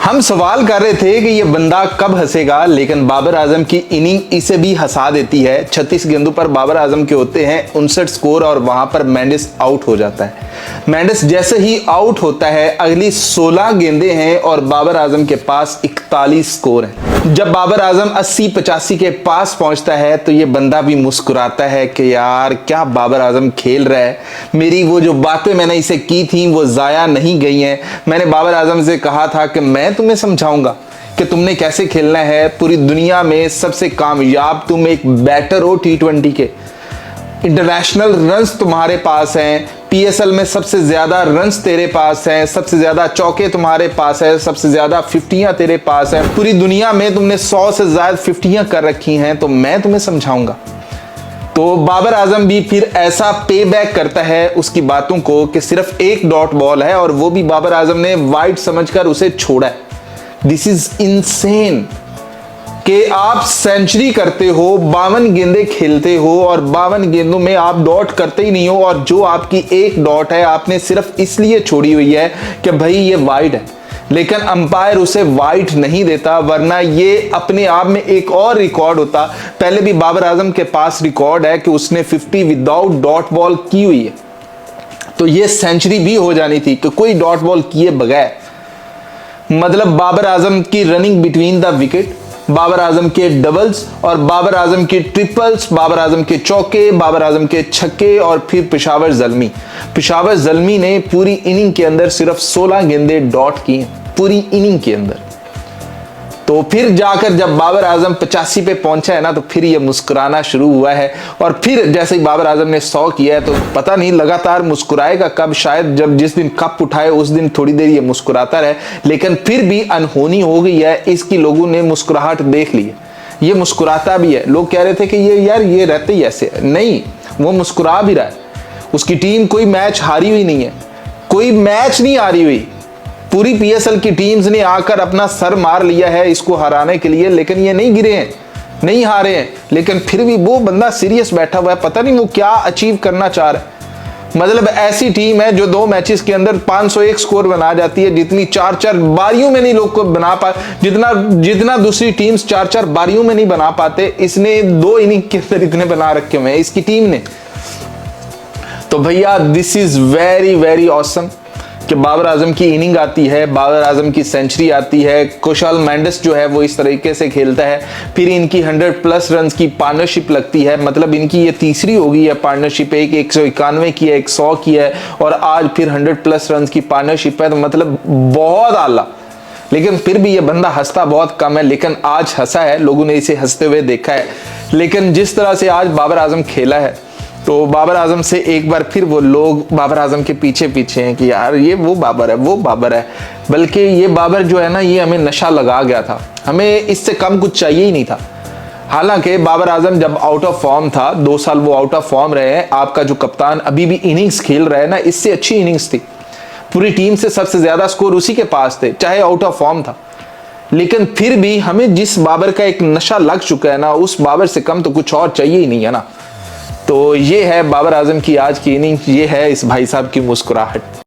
हम सवाल कर रहे थे कि ये बंदा कब हंसेगा, लेकिन बाबर आजम की इनिंग इसे भी हंसा देती है। 36 गेंदों पर बाबर आजम के होते हैं 59 स्कोर और वहां पर मेंडिस आउट हो जाता है। मेंडिस जैसे ही आउट होता है अगली 16 गेंदें हैं और बाबर आजम के पास 41 स्कोर है। जब बाबर आजम 80-85 के पास पहुंचता है तो ये बंदा भी मुस्कुराता है कि यार क्या बाबर आजम खेल रहा है, मेरी वो जो बातें मैंने इसे की थी वो जाया नहीं गई हैं। मैंने बाबर आजम से कहा था कि मैं तुम्हें समझाऊंगा कि तुमने कैसे खेलना है। पूरी दुनिया में सबसे कामयाब तुम एक बैटर हो T20 के, इंटरनेशनल रन्स तुम्हारे पास हैं, पीएसएल में सबसे ज्यादा रन्स तेरे पास हैं, सबसे ज्यादा चौके तुम्हारे पास है, सबसे ज्यादा 50यां तेरे पास है, पूरी दुनिया में तुमने 100 से ज्यादा 50यां कर रखी हैं, तो मैं तुम्हें समझाऊंगा। तो बाबर आजम भी फिर ऐसा पे बैक करता है उसकी बातों को कि सिर्फ एक डॉट बॉल है और वो भी बाबर आजम ने वाइड समझकर उसे छोड़ा है। दिस इज इनसेन कि आप सेंचुरी करते हो, 52 गेंदें खेलते हो और 52 गेंदों में आप डॉट करते ही नहीं हो, और जो आपकी एक डॉट है आपने सिर्फ इसलिए छोड़ी हुई है कि भाई ये वाइड है, लेकिन अंपायर उसे वाइड नहीं देता, वरना ये अपने आप में एक और रिकॉर्ड होता। पहले भी बाबर आजम के पास रिकॉर्ड है कि उसने 50 विदाउट डॉट बॉल की हुई है, तो ये सेंचुरी भी हो जानी थी कि कोई डॉट बॉल किए बगैर। मतलब बाबर आजम की running between the wicket, Babar Azam के डबल्स और बाबर आजम के ट्रिपल्स, बाबर आजम के चौके, बाबर आजम के छक्के और फिर पेशावर जल्मी ने पूरी इनिंग के अंदर सिर्फ 16 गेंदें डॉट की पूरी इनिंग के अंदर। तो फिर जाकर जब बाबर आजम 85 पे पहुंचा है ना, तो फिर ये मुस्कुराना शुरू हुआ है। और फिर जैसे ही बाबर आजम ने 100 किया है तो पता नहीं लगातार मुस्कुराएगा कब, शायद जब जिस दिन कप उठाए उस दिन थोड़ी देर ये मुस्कुराता रहे, लेकिन फिर भी अनहोनी हो गई है। इसकी लोगों ने मुस्कुराहट देख ली है, ये मुस्कुराता भी है। लोग कह रहे थे कि ये यार ये रहते ही ऐसे, नहीं, वो मुस्कुरा भी रहा है। उसकी टीम कोई मैच हारी हुई नहीं है, कोई मैच नहीं हारी हुई। पूरी पीएसएल की टीम्स ने आकर अपना सर मार लिया है इसको हराने के लिए, लेकिन ये नहीं गिरे हैं, नहीं हारे हैं। लेकिन फिर भी वो बंदा सीरियस बैठा हुआ है, पता नहीं वो क्या अचीव करना चाह रहा है। मतलब ऐसी टीम है जो 2 मैचेस के अंदर 501 स्कोर बना जाती है, जितनी 4-4 बारियों में नहीं लोग को बना पा, जितना दूसरी टीम्स 4-4 बारियों में नहीं बना पाते, इसने 2 इनिंग के अंदर इतने बना रखे हुए हैं इसकी टीम ने। तो भैया this is very very awesome कि बाबर आजम की इनिंग आती है, बाबर आजम की सेंचुरी आती है, कुशाल मेंडिस जो है वो इस तरीके से खेलता है, फिर इनकी 100+ रन की पार्टनरशिप लगती है। मतलब इनकी ये तीसरी होगी है पार्टनरशिप, एक 191 की है, एक 100 की है और आज फिर 100+ रन की पार्टनरशिप है। तो मतलब बहुत आला। लेकिन फिर भी ये बंदा हंसता बहुत कम है, लेकिन आज हंसा है, लोगों ने इसे हंसते हुए देखा है। लेकिन जिस तरह से आज बाबर आजम खेला है, तो बाबर आजम से एक बार फिर वो लोग बाबर आजम के पीछे पीछे हैं कि यार ये वो बाबर है, वो बाबर है। बल्कि ये बाबर जो है ना, ये हमें नशा लगा गया था, हमें इससे कम कुछ चाहिए ही नहीं था। हालांकि बाबर आजम जब आउट ऑफ फॉर्म था, 2 साल वो आउट ऑफ फॉर्म रहे हैं, आपका जो कप्तान अभी भी इनिंग्स खेल रहा है ना, इससे अच्छी इनिंग्स थी। पूरी टीम से सबसे ज्यादा स्कोर उसी के पास थे, चाहे आउट ऑफ फॉर्म था। लेकिन फिर भी हमें जिस बाबर का एक नशा लग चुका है ना, उस बाबर से कम तो कुछ और चाहिए ही नहीं है ना। तो ये है बाबर आजम की आज की इनिंग, ये है इस भाई साहब की मुस्कुराहट।